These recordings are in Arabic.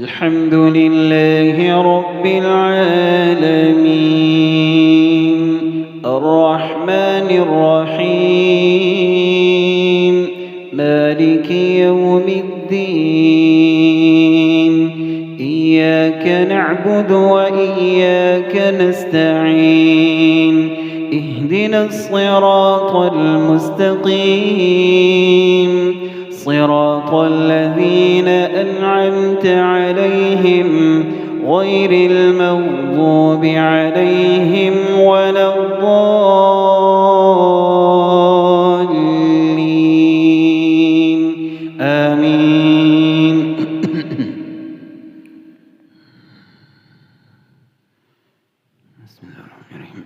الحمد لله رب العالمين الرحمن الرحيم مالك يوم الدين إياك نعبد وإياك نستعين اهدنا الصراط المستقيم صراط الذين أنعمت عليهم غير المغضوب عليهم ولا الضالين آمين. بسم الله الرحمن الرحيم.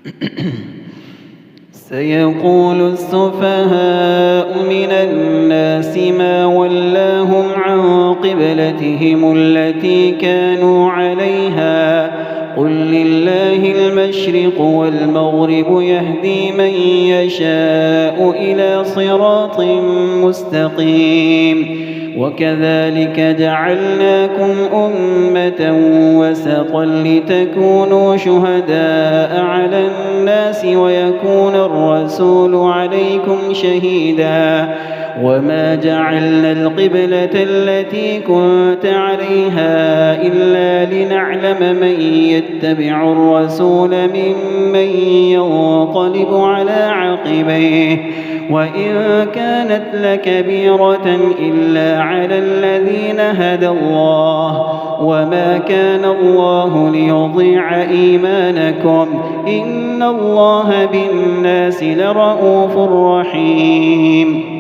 سيقول السفهاء من الناس ما ولاهم عن قبلتهم التي كانوا عليها قل لله المشرق والمغرب يهدي من يشاء إلى صراط مستقيم وكذلك جعلناكم أمة وسطا لتكونوا شهداء على الناس ويكون الرسول عليكم شهيدا وما جعلنا القبلة التي كنت عليها إلا لنعلم من يتبع الرسول ممن ينقلب على عقبيه وإن كانت لكبيرة إلا على الذين هدى الله وما كان الله ليضيع إيمانكم إن الله بالناس لرءوف رحيم.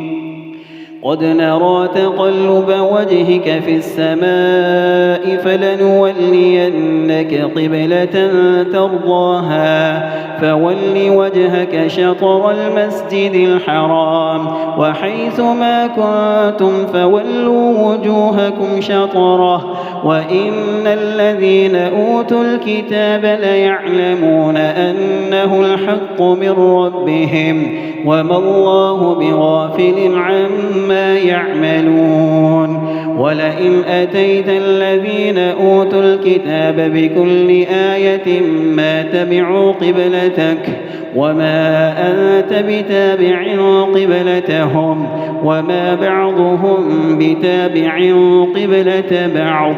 قد نرى تقلب وجهك في السماء فلنولينك قبلة ترضاها فول وجهك شطر المسجد الحرام وحيث ما كنتم فولوا وجوهكم شطره وإن الذين أوتوا الكتاب ليعلمون أنه الحق من ربهم وما الله بغافل عما يعملون ولئن أتيت الذين أوتوا الكتاب بكل آية ما تبعوا قبلتك وما أنت بتابع قبلتهم وما بعضهم بتابع قبلة بعض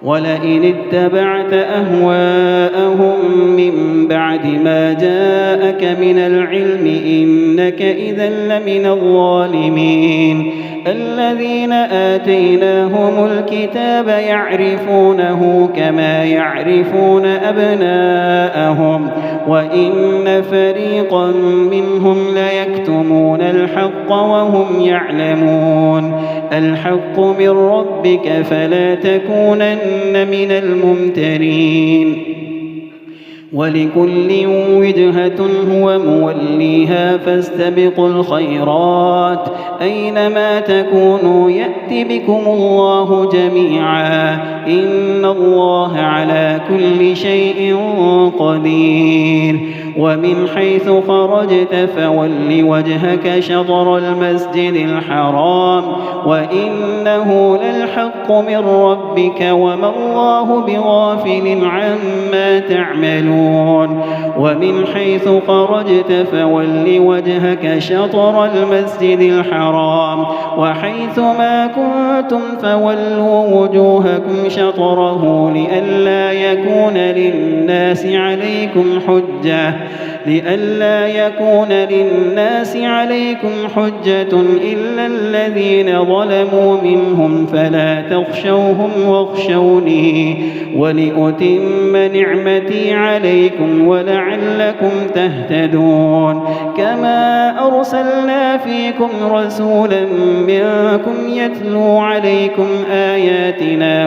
ولئن اتبعت أهواءهم من بعد ما جاءك من العلم إنك إذا لمن الظالمين. الذين آتيناهم الكتاب يعرفونه كما يعرفون أبناءهم وإن فريقا منهم ليكتمون الحق وهم يعلمون الحق من ربك فلا تكونن من الممترين ولكل وجهة هو موليها فاستبقوا الخيرات أينما تكونوا يأت بكم الله جميعا إن الله على كل شيء قدير. ومن حيث خرجت فول وجهك شطر المسجد الحرام وإنه للحق من ربك وما الله بغافل عما تعملون. ومن حيث خرجت فول وجهك شطر المسجد الحرام وحيث ما كنتم فولوا وجوهكم شطره لئلا يكون للناس عليكم حجة إلا الذين ظلموا منهم فلا تخشوهم واخشوني ولأتم نعمتي عليكم ولعلكم تهتدون. كما أرسلنا فيكم رسولا منكم يتلو عليكم آياتنا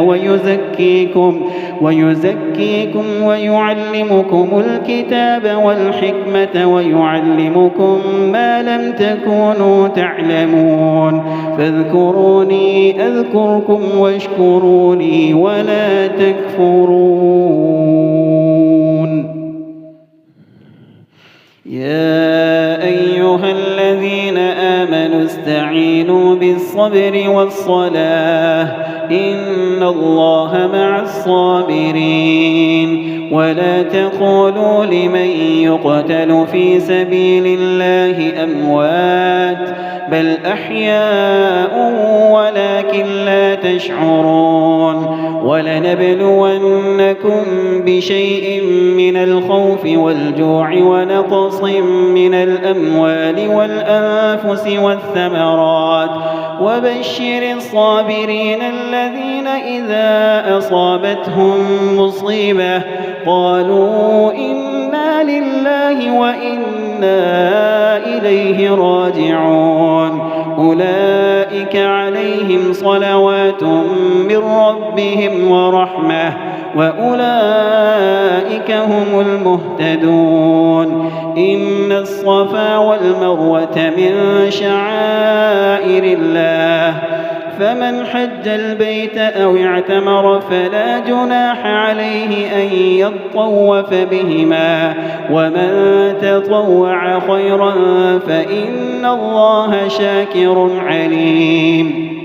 ويزكيكم ويعلمكم الكتاب والحكمة ويعلمكم ما لم تكونوا تعلمون فاذكروني أذكركم واشكروا لي ولا تكفرون. يا أيها الذين آمنوا استعينوا بالصبر والصلاة إن وإن الله مع الصابرين ولا تقولوا لمن يقتل في سبيل الله أموات بل أحياء ولكن لا تشعرون ولنبلونكم بشيء من الخوف والجوع ونقص من الأموال والأنفس والثمرات وبشر الصابرين الذين إذا أصابتهم مصيبة قالوا إنا لله وإنا إليه راجعون أولئك عليهم صلوات من ربهم ورحمة وأولئك هم المهتدون إن الصفا والمروة من شعائر الله فمن حج البيت أو اعتمر فلا جناح عليه أن يطوف بهما ومن تطوع خيرا فإن الله شاكر عليم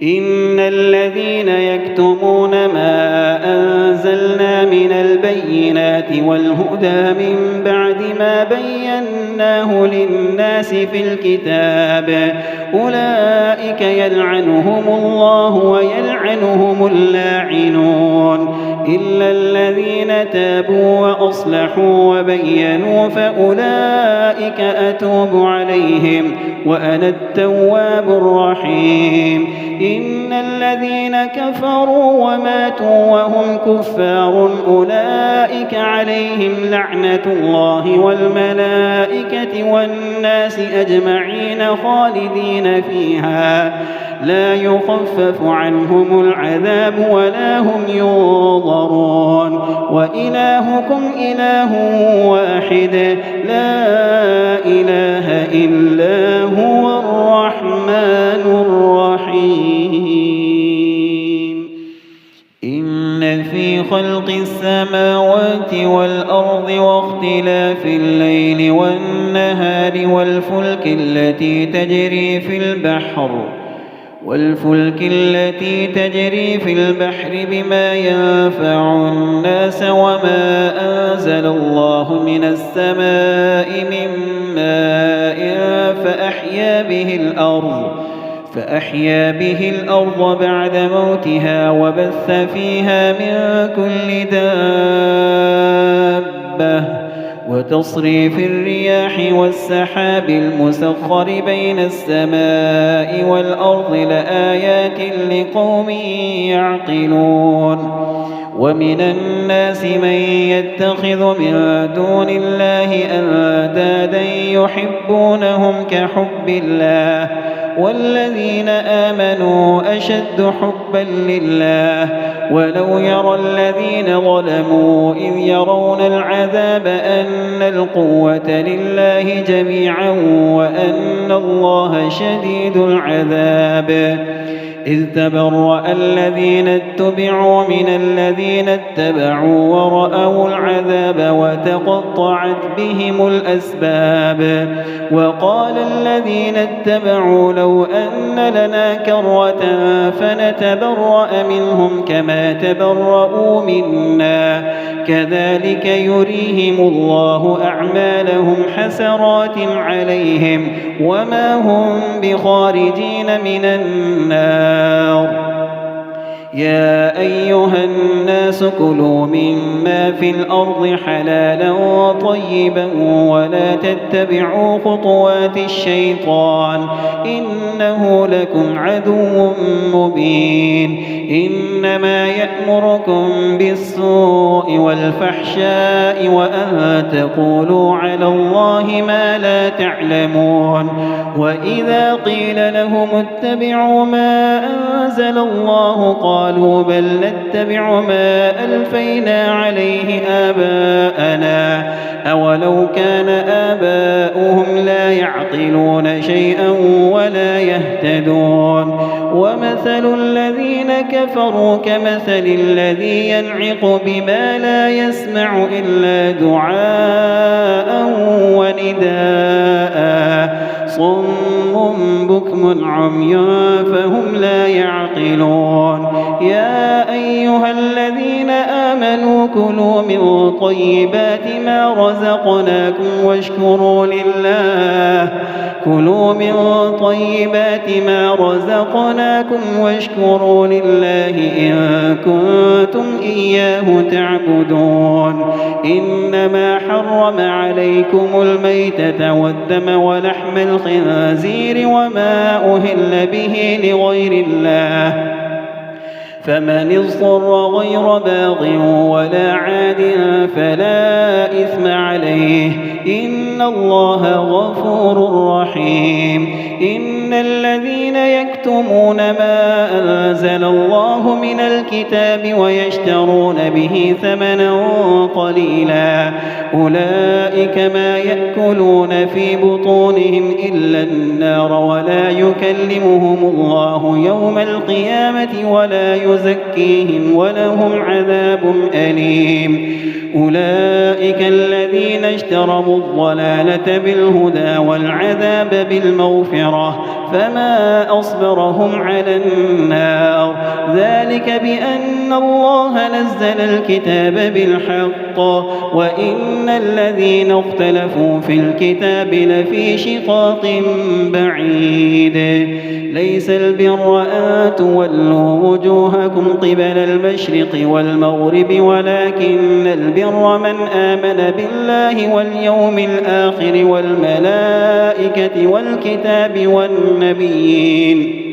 إن الذين يكتمون ما أنزلنا من البينات والهدى من بعد ما بيناه للناس في الكتاب أولئك يلعنهم الله ويلعنهم اللاعنون إلا الذين تابوا وأصلحوا وبينوا فأولئك أتوب عليهم وأنا التواب الرحيم إن الذين كفروا وماتوا وهم كفار أولئك عليهم لعنة الله والملائكة والناس أجمعين خالدين فيها لا يخفف عنهم العذاب ولا هم ينظرون وإلهكم إله واحد لا إله إلا هو الرحمن الرحيم إن في خلق السماوات والأرض واختلاف الليل والنهار والفلك التي تجري في البحر بما ينفع الناس وما أنزل الله من السماء من ماء فأحيا به الأرض بعد موتها وبث فيها من كل دابة وتصريف الرياح والسحاب المسخر بين السماء والأرض لآيات لقوم يعقلون ومن الناس من يتخذ من دون الله أندادا يحبونهم كحب الله والذين آمنوا أشد حبا لله ولو يرى الذين ظلموا إذ يرون العذاب أن القوة لله جميعا وأن الله شديد العذاب إذ تبرأ الذين اتبعوا من الذين اتبعوا ورأوا العذاب وتقطعت بهم الأسباب وقال الذين اتبعوا لو أن لنا كرة فنتبرأ منهم كما تبرؤوا منا كذلك يريهم الله أعمالهم حسرات عليهم وما هم بخارجين من النار يا أيها الناس كلوا مما في الأرض حلالا طيبا ولا تتبعوا خطوات الشيطان إنه لكم عدو مبين إنما يأمركم بالسوء والفحشاء وأن تقولوا على الله ما لا تعلمون وإذا قيل لهم اتبعوا ما أنزل الله قالوا بل نتبع ما ألفينا عليه آباءنا أولو كان آباؤهم لا يعقلون شيئا ولا يهتدون ومثل الذين كفروا كمثل الذي ينعق بما لا يسمع إلا دعاء ونداء صم بكم عمي فهم لا يعقلون يا أيها الذين آمنوا كلوا من طيبات ما رزقناكم واشكروا لله واشكروا لله إن كنتم إياه تعبدون إنما حرم عليكم الميتة والدم ولحم الخنزير وما أهل به لغير الله فمن اضطر غير باغ ولا عاد فلا إثم عليه إن الله غفور رحيم إن الذين يكتمون ما أنزل الله من الكتاب ويشترون به ثمنا قليلا أولئك ما يأكلون في بطونهم إلا النار ولا يكلمهم الله يوم القيامة ولا يزكيهم ولهم عذاب أليم أولئك الذين اشتروا الضلالة بالهدى والعذاب بالمغفرة فما أصبرهم على النار ذلك بأن الله نزل الكتاب بالحق وإن الذين اختلفوا في الكتاب لفي شقاق بعيد ليس البر أن تولوا وجوهكم قبل المشرق والمغرب ولكن البر من آمن بالله واليوم الآخر والملائكة والكتاب والنبيين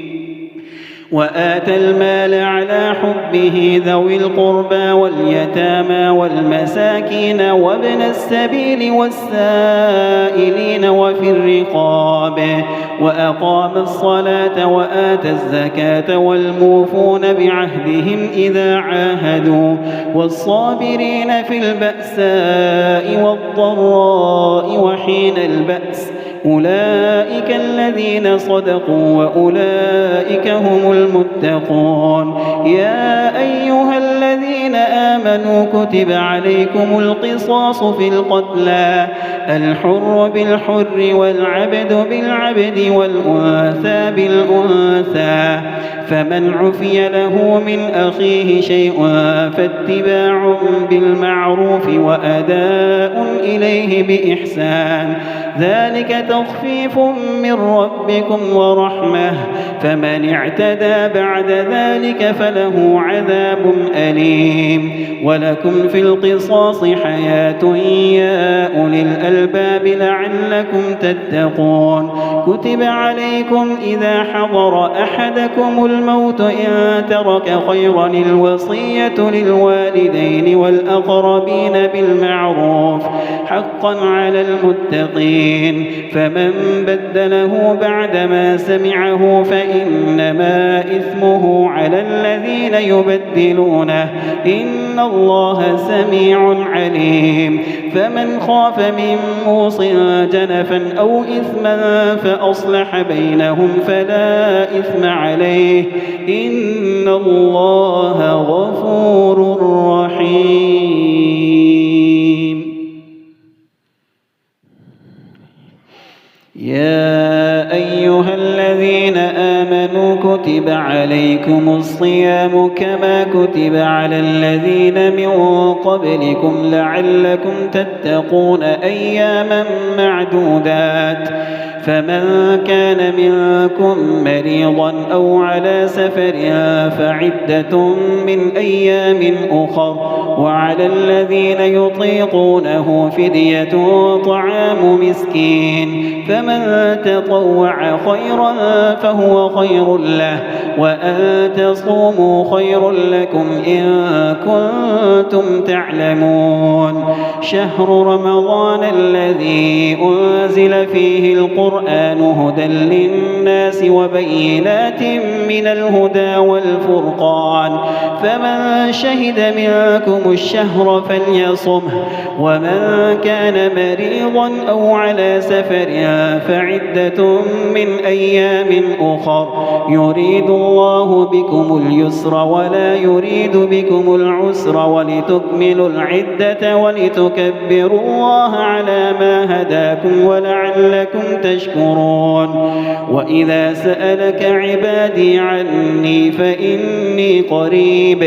وآتى المال على حبه ذوي القربى واليتامى والمساكين وابن السبيل والسائلين وفي الرقاب وأقام الصلاة وآتى الزكاة والموفون بعهدهم إذا عاهدوا والصابرين في البأساء والضراء وحين البأس أولئك الذين صدقوا وأولئك هم المتقون يا أيها الذين آمنوا كتب عليكم القصاص في القتلى الحر بالحر والعبد بالعبد والأنثى بالأنثى فمن عفي له من أخيه شيء فاتباع بالمعروف وأداء إليه بإحسان ذلك تخفيف من ربكم ورحمة فمن اعتدى بعد ذلك فله عذاب أليم ولكم في القصاص حياة يا أولي الألباب لعلكم تتقون كتب عليكم إذا حضر أحدكم الموت إن ترك خيرا الوصية للوالدين والأقربين بالمعروف حقا على المتقين فمن بدله بعدما سمعه فإنما إثمه على الذين يبدلونه إن الله سميع عليم فمن خاف من موص جنفا أو إثما فأصلح بينهم فلا إثم عليه إن الله غفور رحيم يا أيها الذين آمنوا كتب عليكم الصيام كما كتب على الذين من قبلكم لعلكم تتقون أياما معدودات فمن كان منكم مريضا أو على سفر فعدة من أيام أخر وعلى الذين يطيقونه فدية طعام مسكين فمن تطوع خيرا فهو خير له وأن تصوموا خير لكم إن كنتم تعلمون شهر رمضان الذي أنزل فيه القرآن هدى للناس وبينات من الهدى والفرقان فمن شهد منكم الشهر فليصمه، ومن كان مريضا أو على سفر فعدة من أيام أخر، يريد الله بكم اليسر ولا يريد بكم العسر، ولتكملوا العدة ولتكبروا الله على ما هداكم ولعلكم تشكرون. وإذا سألك عبادي عني فإني قريب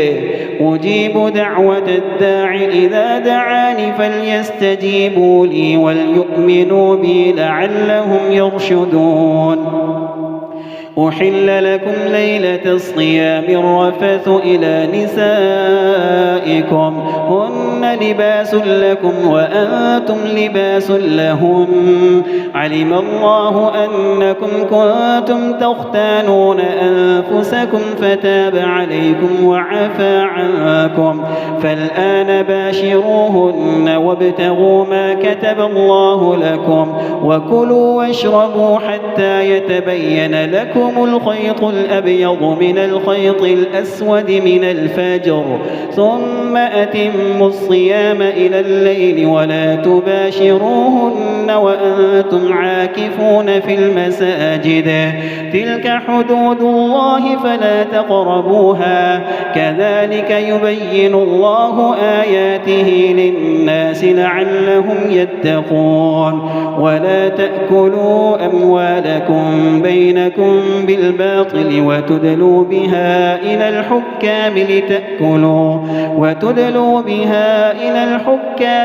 أجيب دعوة الداع إذا دعاني فليستجيبوا لي وليؤمنوا بي لعلهم يرشدون. أحل لكم ليلة الصيام الرفث إلى نسائكم هن لباس لكم وأنتم لباس لهن، علم الله أنكم كنتم تختانون أنفسكم فتاب عليكم وعفى عنكم، فالآن باشروهن وابتغوا ما كتب الله لكم، وكلوا واشربوا حتى يتبين لكم الخيط الأبيض من الخيط الأسود من الفجر، ثم أتموا الصيام إلى الليل ولا تباشروهن وأنتم عاكفون في المساجد، تلك حدود الله فلا تقربوها، كذلك يبين الله آياته للناس لعلهم يتقون. ولا تأكلوا أموالكم بينكم بالباطل وتدلوا بها إلى الحكام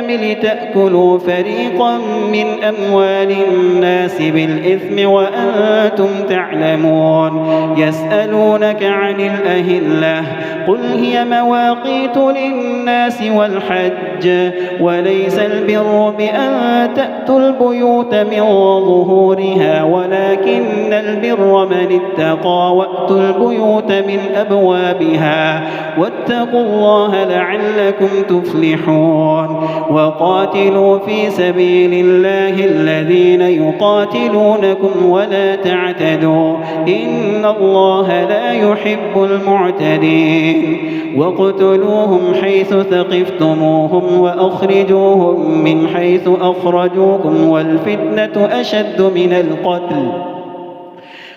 لتأكلوا فريقا من أموال الناس بالإثم وأنتم تعلمون. يسألونك عن الأهلة قل هي مواقيت للناس والحج، وليس البر بأن تأتوا البيوت من ظهورها ولكن البر من اتقى وأتوا البيوت من أبوابها واتقوا الله لعلكم تفلحون. وقاتلوا في سبيل الله الذين يقاتلونكم ولا تعتدوا إن الله لا يحب المعتدين. واقتلوهم حيث ثقفتموهم وأخرجوهم من حيث أخرجوكم والفتنة أشد من القتل،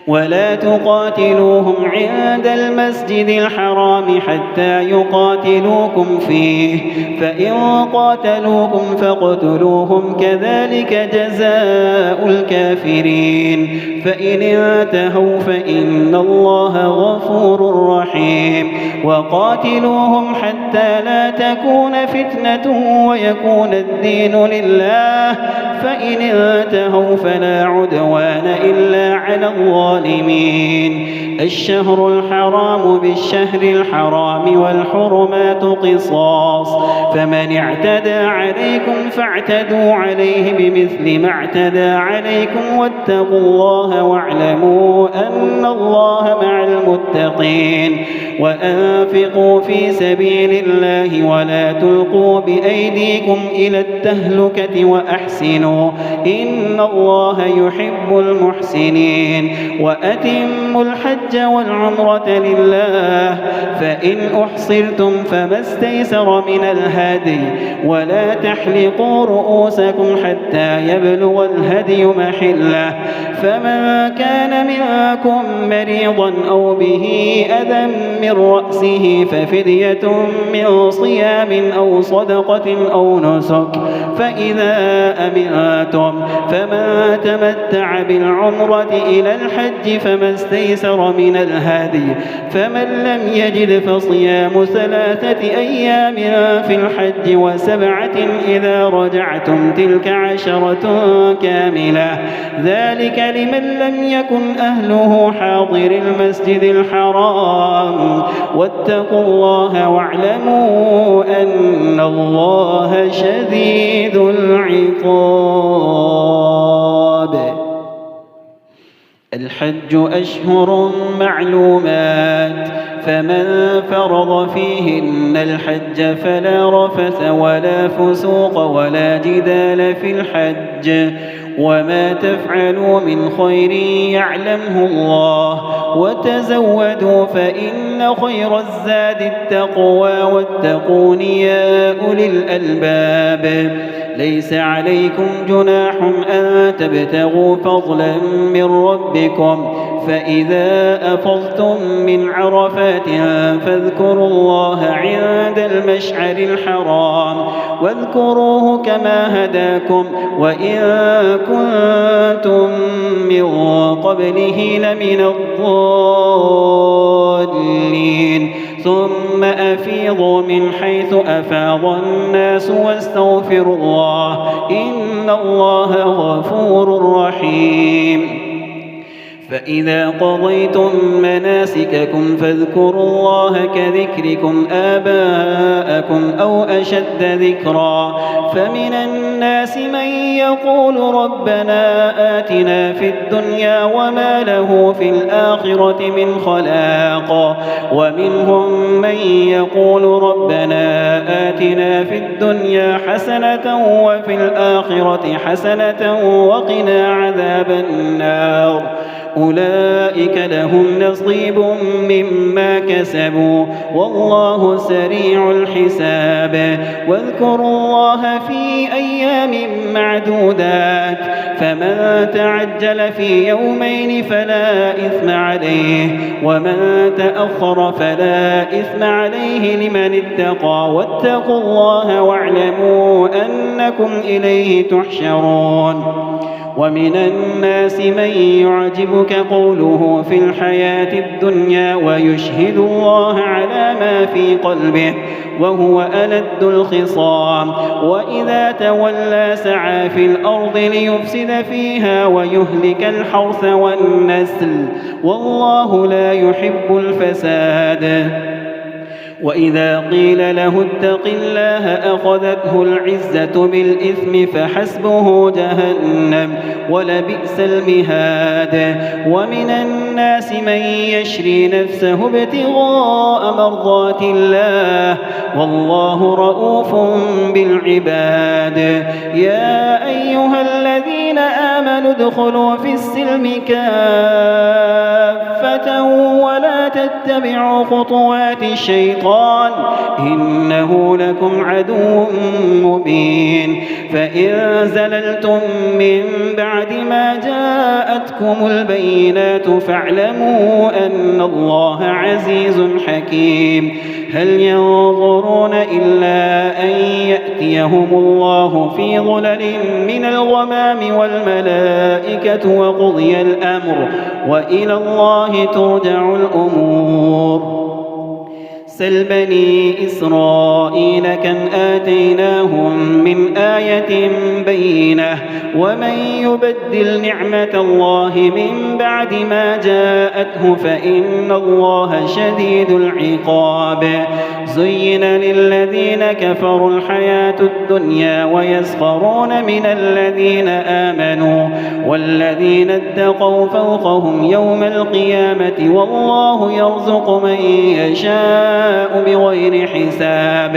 ولا تقاتلوهم عند المسجد الحرام حتى يقاتلوكم فيه، فإن قاتلوكم فاقتلوهم كذلك جزاء الكافرين، فإن انتهوا فإن الله غفور رحيم. وقاتلوهم حتى لا تكون فتنة ويكون الدين لله، فإن انتهوا فلا عدوان إلا على الظالمين. الشهر الحرام بالشهر الحرام والحرمات قصاص، فمن اعتدى عليكم فاعتدوا عليه بمثل ما اعتدى عليكم واتقوا الله واعلموا أن الله مع المتقين. وأنفقوا في سبيل الله ولا تلقوا بأيديكم إلى التهلكة وأحسنوا إن الله يحب المحسنين. وأتموا الحج والعمرة لله، فإن أحصرتم فما استيسر من الهدي، ولا تحلقوا رؤوسكم حتى يبلغ الهدي محله، فمن كان منكم مريضا أو به أذى من رأسه ففدية من صيام أو صدقة أو نسك، فإذا أمنتم فمن تمتع بالعمرة إلى الحج فما استيسر من الهدي، فمن لم يجد فصيام 3 أيام في الحج و7 إذا رجعتم تلك 10 كاملة، ذلك لمن لم يكن أهله حاضر المسجد الحرام. واتقوا الله واعلموا أن الله شديد العقاب. الحج أشهر معلومات، فمن فرض فيهن الحج فلا رفث ولا فسوق ولا جدال في الحج، وما تفعلوا من خير يعلمه الله، وتزودوا فإن وإن خير الزاد التقوى واتقون يا أولي الألباب. ليس عليكم جناح أن تبتغوا فضلا من ربكم، فإذا أفضتم من عرفات فاذكروا الله عند المشعر الحرام واذكروه كما هداكم وإن كنتم من قبله لمن الضالين. ثم أفيضوا من حيث أفاض الناس واستغفروا الله إن الله غفور رحيم. فإذا قضيتم مناسككم فاذكروا الله كذكركم آباءكم أو أشد ذكرا. فمن الناس من يقول ربنا آتنا في الدنيا وما له في الآخرة من خلاق، ومنهم من يقول ربنا آتنا في الدنيا حسنة وفي الآخرة حسنة وقنا عذاب النار. أولئك لهم نصيب مما كسبوا والله سريع الحساب. واذكروا الله في أيام معدودات، فمن تعجل في يومين فلا إثم عليه ومن تأخر فلا إثم عليه لمن اتقى. واتقوا الله واعلموا أنكم إليه تحشرون. ومن الناس من يعجبك قوله في الحياة الدنيا ويشهد الله على ما في قلبه وهو ألد الخصام، وإذا تولى سعى في الأرض ليفسد فيها ويهلك الحرث والنسل والله لا يحب الفساد. وإذا قيل له اتق الله أخذته العزة بالإثم فحسبه جهنم ولبئس المهاد. ومن الناس من يشري نفسه ابتغاء مرضات الله والله رؤوف بالعباد. يا أيها الذين آمنوا ادخلوا في السلم كافة ولا تتبعوا خطوات الشيطان إنه لكم عدو مبين. فإن زللتم من بعد ما جاءتكم البينات فاعلموا أن الله عزيز حكيم. هل ينظرون إلا أن يأتيهم الله في ظلل من الغمام والملائكة وقضي الأمر وإلى الله ترجع الأمور. سل بني إسرائيل كم آتيناهم من آية بينة ومن يبدل نعمة الله من بعد ما جاءته فإن الله شديد العقاب. زين للذين كفروا الحياة الدنيا ويسخرون من الذين آمنوا والذين اتقوا فوقهم يوم القيامة والله يرزق من يشاء بغير حساب.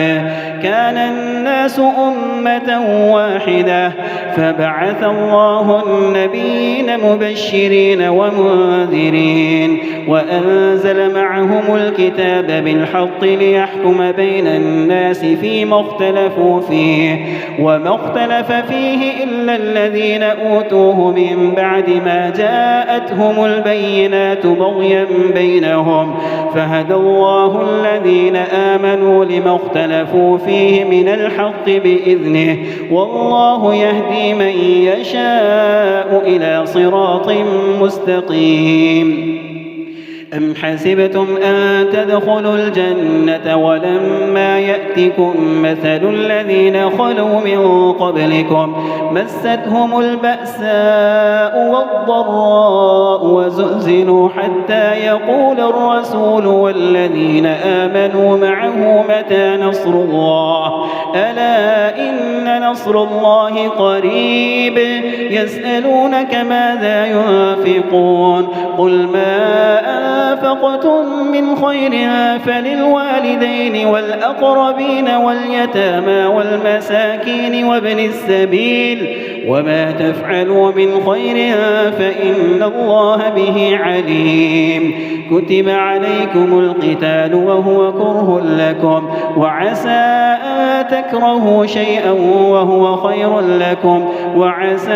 كان الناس أمة واحدة فبعث الله النبيين مبشرين ومنذرين وأنزل معهم الكتاب بالحق ليحكم بين الناس فيما اختلفوا فيه وما اختلف فيه إلا الذين أوتوه من بعد ما جاءتهم البينات بغيا بينهم فهدى الله الذين آمنوا لما اختلفوا فيه من الحق بإذنه والله يهدي من يشاء إلى صراط مستقيم. أم حسبتم أن تدخلوا الجنة ولما يأتكم مثل الذين خلوا من قبلكم مستهم البأساء والضراء وزلزلوا حتى يقول الرسول والذين آمنوا معه متى نصر الله ألا إن نصر الله قريب. يسألونك ماذا ينفقون قل ما أنفقتم من خير فللوالدين والأقربين واليتامى والمساكين وابن السبيل وما تفعلوا من خير فإن الله به عليم. كتب عليكم القتال وهو كره لكم وعسى أن تكرهوا شيئا وهو خير لكم وعسى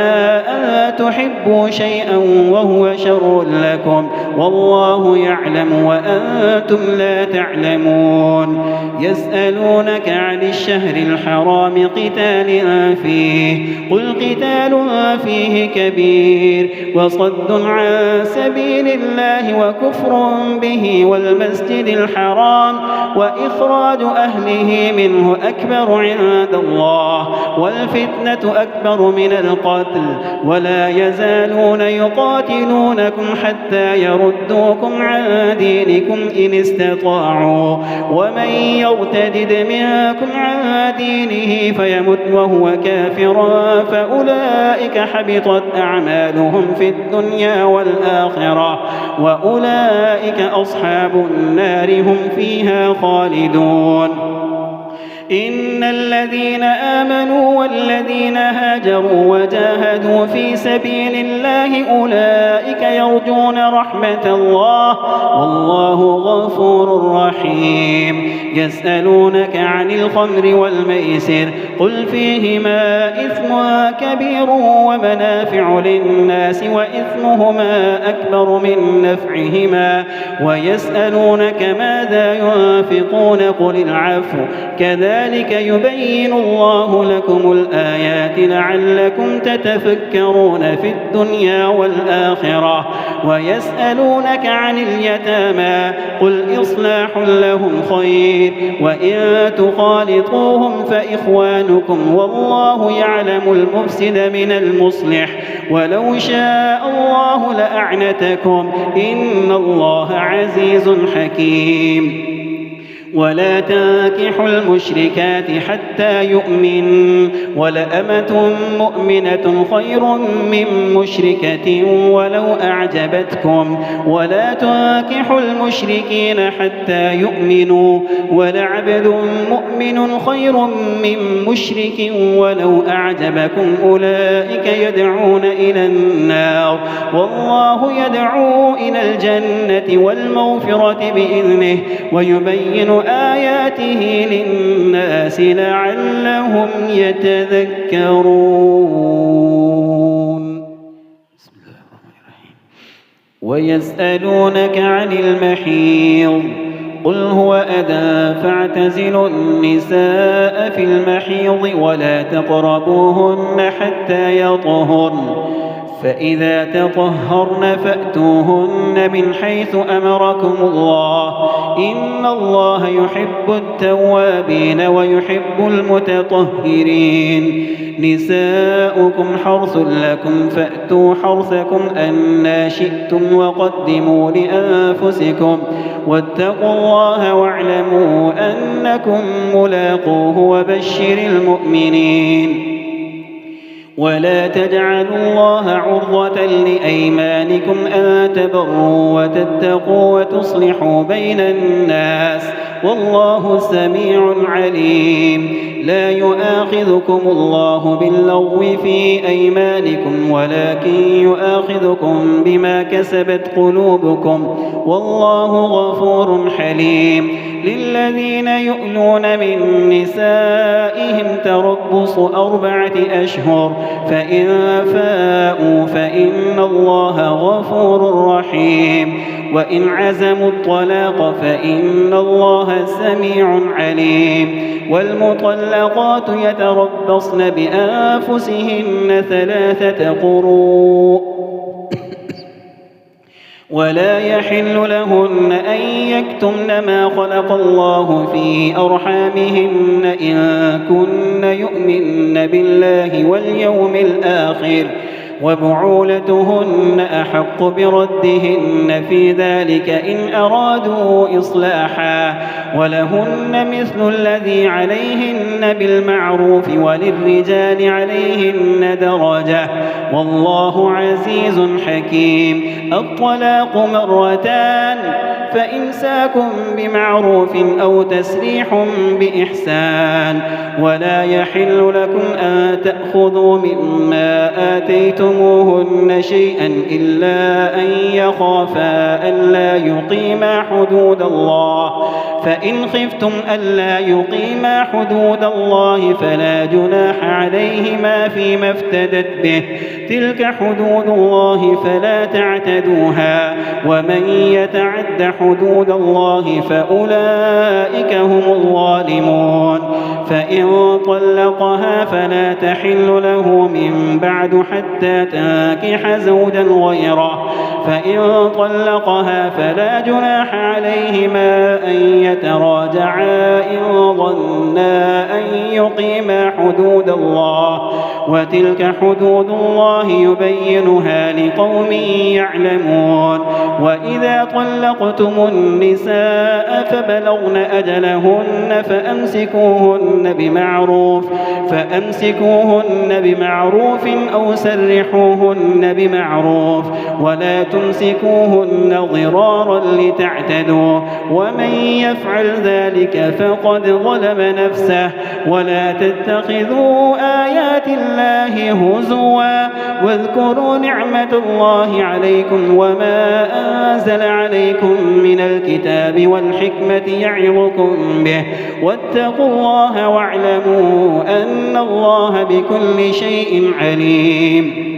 أن تحبوا شيئا وهو شر لكم والله يعلم وأنتم لا تعلمون يسألونك عن الشهر الحرام قتال فيه قل قتال فيه كبير وصد عن سبيل الله وكفر به والمسجد الحرام وإخراج أهله منه أكبر عند الله والفتنة أكبر من القتل ولا يزالون يقاتلونكم حتى يردوكم عن دينكم إن استطاعوا ومن يرتدد منكم عن دينه فيمت وهو كافر فأولئك حبطت أعمالهم في الدنيا والآخرة وأولئك أصحاب النار هم فيها خالدون إن الذين آمنوا والذين هاجروا وجاهدوا في سبيل الله أولئك يرجون رحمة الله والله غفور رحيم يسألونك عن الخمر والميسر قل فيهما إثم كبير ومنافع للناس وإثمهما أكبر من نفعهما ويسألونك ماذا ينفقون قل العفو كذلك يبين الله لكم الآيات لعلكم تتفكرون في الدنيا والآخرة ويسألونك عن اليتامى قل إصلاح لهم خير وإن تخالطوهم فإخوانكم والله يعلم المفسد من المصلح ولو شاء الله لأعنتكم إن الله عزيز حكيم ولا تنكحوا المشركات حتى يؤمنوا ولأمة مؤمنة خير من مشركة ولو أعجبتكم ولا تنكحوا المشركين حتى يؤمنوا ولعبد مؤمن خير من مشرك ولو أعجبكم أولئك يدعون إلى النار والله يدعو إلى الجنة والمغفرة بإذنه ويبين آياته للناس لعلهم يتذكرون بسم الله الرحمن الرحيم ويسألونك عن المحيض قل هو أذى فاعتزلوا النساء في المحيض ولا تقربوهن حتى يطهرن فإذا تطهرن فأتوهن من حيث أمركم الله إن الله يحب التوابين ويحب المتطهرين نساؤكم حرث لكم فأتوا حرثكم أنى شئتم وقدموا لأنفسكم واتقوا الله واعلموا أنكم ملاقوه وبشر المؤمنين ولا تجعلوا الله عرضة لأيمانكم أن تبروا وتتقوا وتصلحوا بين الناس والله سميع عليم لا يؤاخذكم الله باللغو في أيمانكم ولكن يؤاخذكم بما كسبت قلوبكم والله غفور حليم للذين يؤلون من نسائهم تربص 4 أشهر فإن فاءوا فإن الله غفور رحيم وإن عزموا الطلاق فإن الله سميع عليم والمطلقات يتربصن بأنفسهن 3 قروء ولا يحل لهن أن يكتمن ما خلق الله في أرحامهن إن كن يؤمن بالله واليوم الآخر وبعولتهن أحق بردهن في ذلك إن أرادوا إصلاحا ولهن مثل الذي عليهن بالمعروف وللرجال عليهن درجة والله عزيز حكيم. الطلاق مرتان، فإمساكم بمعروف أو تسريح بإحسان. ولا يحل لكم أن تأخذوا مما آتيتموهن شيئا إلا أن يخافا ألا يقيما حدود الله، فإن خفتم ألا يقيما حدود الله فلا جناح عليهما فيما افتدت به، تلك حدود الله فلا تعتدوها، ومن يتعد حدود الله فأولئك هم الظالمون. فإن طلقها فلا تحل له من بعد حتى تنكح زوجا غيره، فإن طلقها فلا جناح عليهما أن يتراجعا إن ظنا أن يقيما حدود الله، وتلك حدود الله يبينها لقوم يعلمون. وإذا طلقتم النساء فبلغن أجلهن فأمسكوهن بمعروف أو سرحوهن بمعروف، ولا تمسكوهن ضرارا لتعتدوا، ومن يفعل ذلك فقد ظلم نفسه. ولا تتخذوا آيات الله هزوا، واذكروا نعمة الله عليكم وما أنزل عليكم من الكتاب والحكمة يعظكم به، واتقوا الله واعلموا أن الله بكل شيء عليم.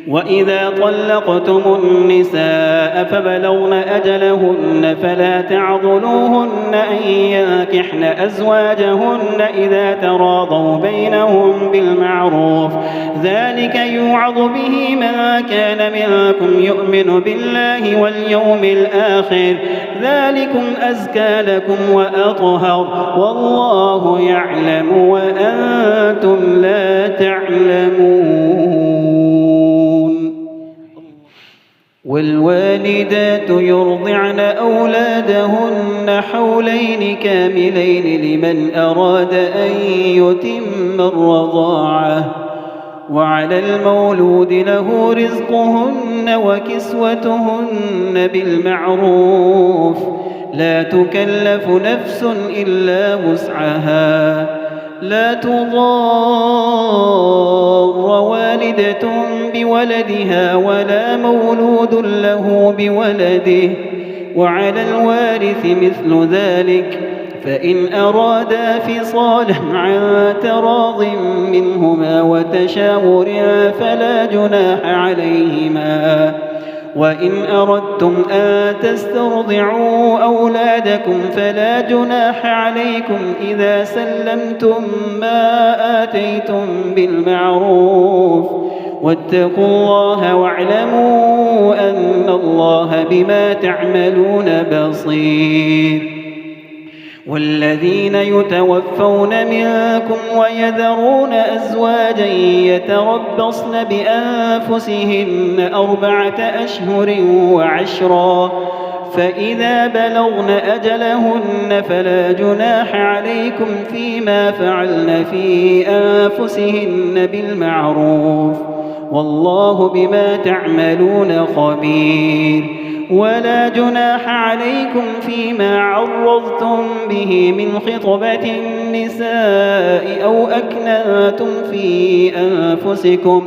وإذا طلقتم النساء فبلغن أجلهن فلا تعضلوهن أن ينكحن أزواجهن إذا تراضوا بينهم بالمعروف، ذلك يوعظ به من كان منكم يؤمن بالله واليوم الآخر، ذلكم أزكى لكم وأطهر، والله يعلم وأنتم لا تعلمون. والوالدات يرضعن أولادهن حولين كاملين لمن أراد أن يتم الرضاعة، وعلى المولود له رزقهن وكسوتهن بالمعروف، لا تكلف نفس إلا وسعها، لا تضار والدة بولدها ولا مولود له بولده، وعلى الوارث مثل ذلك، فإن أرادا فصالا عن تراض منهما وتشاور فلا جناح عليهما. وإن أردتم أن تسترضعوا أولادكم فلا جناح عليكم إذا سلمتم ما آتيتم بالمعروف، واتقوا الله واعلموا أن الله بما تعملون بصير. والذين يتوفون منكم ويذرون أزواجا يتربصن بأنفسهن 4 أشهر وعشرا، فإذا بلغن أجلهن فلا جناح عليكم فيما فعلن في أنفسهن بالمعروف، والله بما تعملون خبير. ولا جناح عليكم فيما عرضتم به من خطبة النساء أو أكننتم في أنفسكم،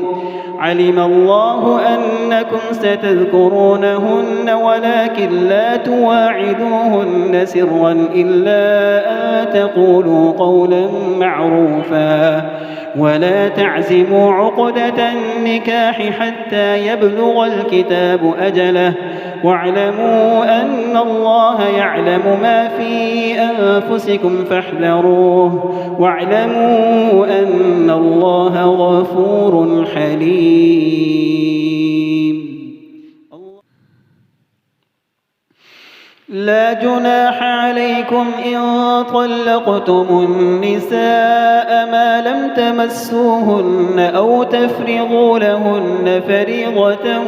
علم الله أنكم ستذكرونهن ولكن لا تواعدوهن سرا إلا أن تقولوا قولا معروفا، ولا تعزموا عقدة النكاح حتى يبلغ الكتاب أجله، واعلموا أن الله يعلم ما في أنفسكم فاحذروه، واعلموا أن الله غفور حليم. لا جناح عليكم إن طلقتم النساء ما لم تمسوهن أو تفرضوا لهن فريضة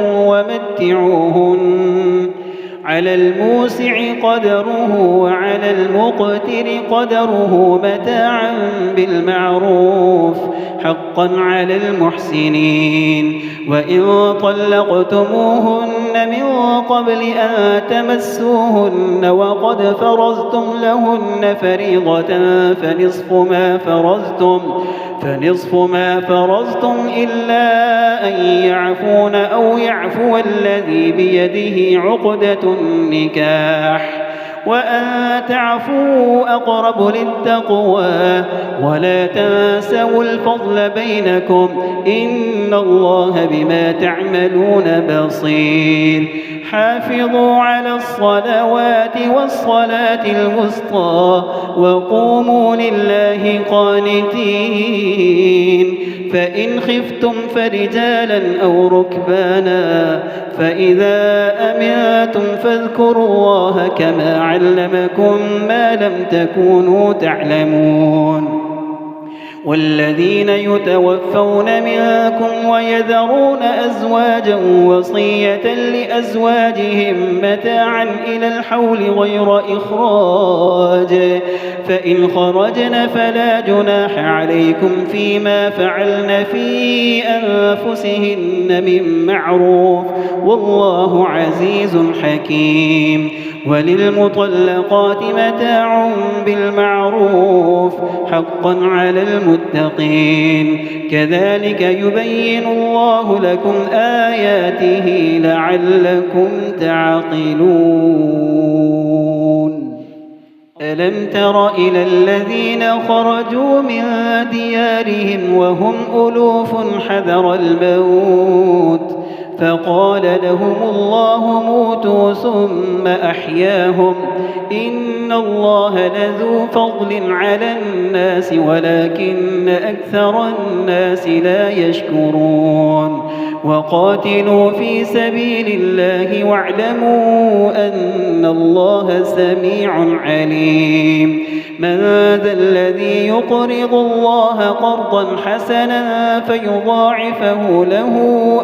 على الموسع قدره وعلى المقتر قدره متاعا بالمعروف حقا على المحسنين. وإن طلقتموهن من قبل أن تمسوهن وقد فرضتم لهن فريضة فنصف ما فرضتم إلا أن يعفون أو يعفو الذي بيده عقدة النكاح وأن تعفوا أقرب للتقوى ولا تنسوا الفضل بينكم إن الله بما تعملون بصير. حافظوا على الصلوات والصلاة الوسطى وقوموا لله قانتين. فإن خفتم فرجالا أو ركبانا فإذا أمنتم فاذكروا الله كما علمكم ما لم تكونوا تعلمون. والذين يتوفون منكم ويذرون أزواجا وصية لأزواجهم متاعا إلى الحول غير إخراج فإن خرجن فلا جناح عليكم فيما فعلن في أنفسهن من معروف والله عزيز حكيم. وللمطلقات متاع بالمعروف حقا على المتقين كذلك يبين الله لكم آياته لعلكم تعقلون. ألم تر إلى الذين خرجوا من ديارهم وهم ألوف حذر الموت فقال لهم الله موتوا ثم أحياهم إن الله لذو فضل على الناس ولكن أكثر الناس لا يشكرون. وقاتلوا في سبيل الله واعلموا أن الله سميع عليم. من ذا الذي يقرض الله قرضا حسنا فيضاعفه له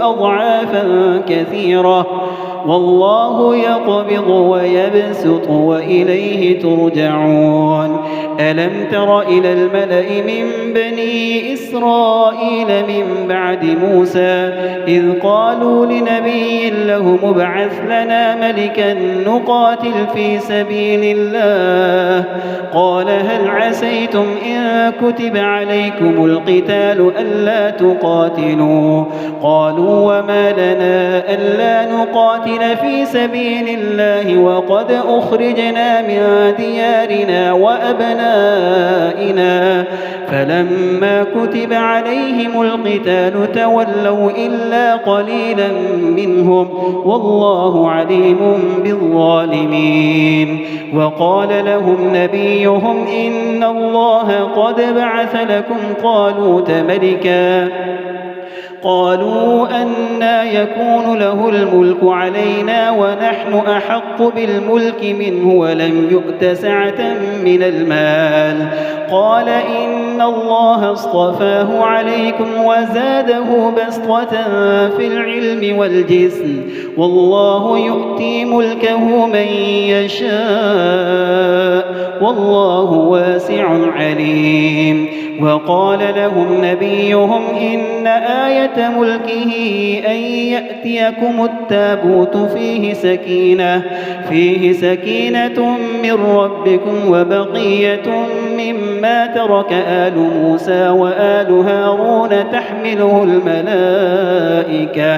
أضعافا كثيرة والله يقبض ويبسط وإليه ترجعون. ألم تر إلى الملأ من بني إسرائيل من بعد موسى إذ قالوا لنبي له ابعث لنا ملكا نقاتل في سبيل الله قال هل عسيتم إن كتب عليكم القتال ألا تقاتلوا قالوا وما لنا ألا نقاتل في سبيل الله وقد أخرجنا من ديارنا وأبنائنا فلما كتب عليهم القتال تولوا إلا قليلا منهم والله عليم بالظالمين. وقال لهم نبيهم إن الله قد بعث لكم طالوت ملكا قالوا أنى يكون له الملك علينا ونحن أحق بالملك منه ولم يؤت سعة من المال قال إن الله اصطفاه عليكم وزاده بسطة في العلم والجسم والله يؤتي ملكه من يشاء والله واسع عليم. وقال لهم نبيهم إن آية ملكه أن يأتيكم التابوت فيه سكينة من ربكم وبقية مما ترك آل موسى وآل هارون تحمله الملائكة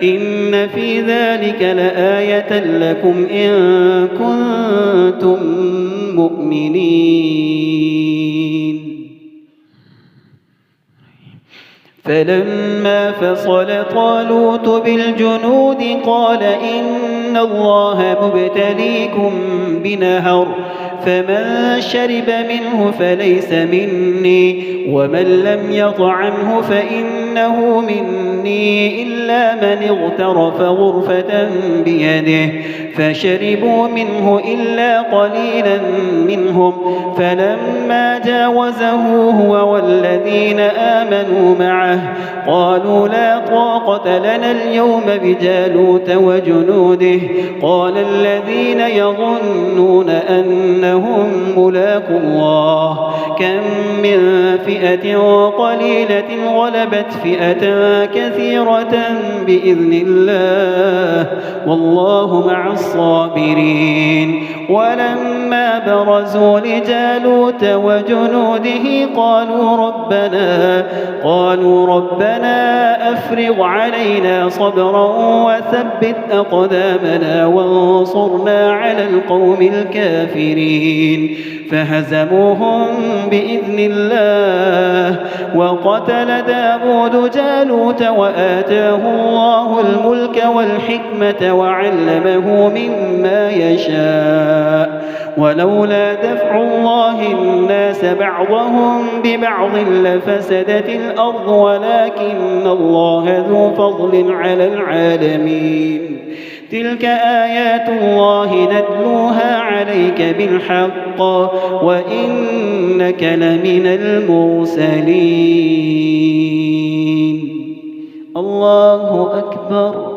إن في ذلك لآية لكم إن كنتم مؤمنين. فلما فصل طالوت بالجنود قال إن الله مبتليكم بنهر فمن شرب منه فليس مني ومن لم يطعمه فإنه مني إلا من اغترف غرفة بيده فشربوا منه إلا قليلا منهم. فلما جاوزه هو والذين آمنوا معه قالوا لا طاقة لنا اليوم بجالوت وجنوده. قال الذين يظنون أنهم ملاقو الله كم من فئة قليلة غلبت فئة كثيرة بإذن الله والله مع الصابرين. ولما برزوا لجالوت وجنوده قالوا ربنا أفرغ علينا صبرا وثبت أقدامنا وانصرنا على القوم الكافرين. فهزموهم بإذن الله. وقتل داود جالوت وآتاه الله الملك والحكمة وعلمه مما يشاء. ولولا دفع الله الناس بعضهم ببعض لفسدت الأرض ولكن الله ذو فضل على العالمين. تلك آيات الله نتلوها عليك بالحق وإنك لمن المرسلين. الله أكبر.